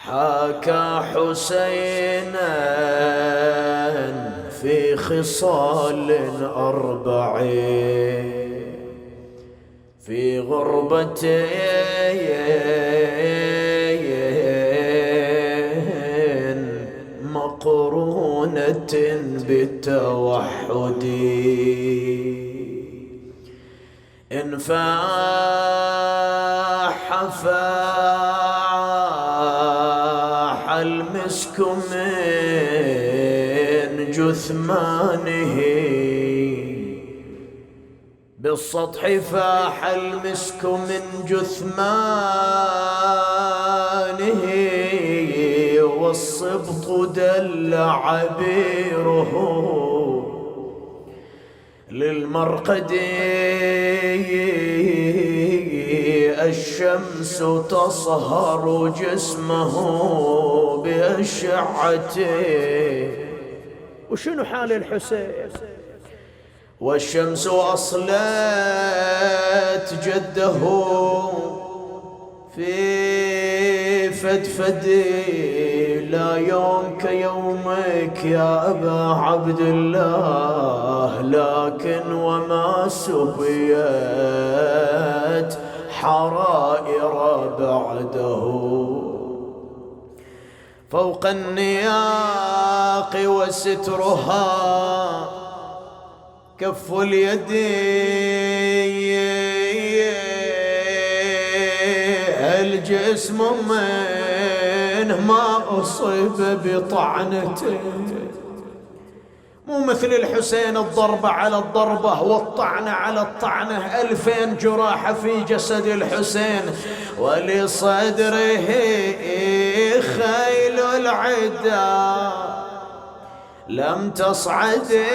حاكى حسينا في خصال 40 في غربة مقرونة بالتوحد إن فاح المسك من جثمانه بالسطح فاح المسك من جثمانه والصبط دل عبيره للمرقد الشمس تصهر جسمه بأشعته. وشنو حال الحسين؟ والشمس أصلت جده في فدفدي لا يوم كيومك يا أبا عبد الله، لكن وما سبيت حرائر بعده فوق النياق وسترها كف اليد الجسم منه ما أصيب بطعنته. مو مثل الحسين الضربة على الضربة والطعنة على الطعنة، 2000 جراح في جسد الحسين ولصدره خيل العدا لم تصعد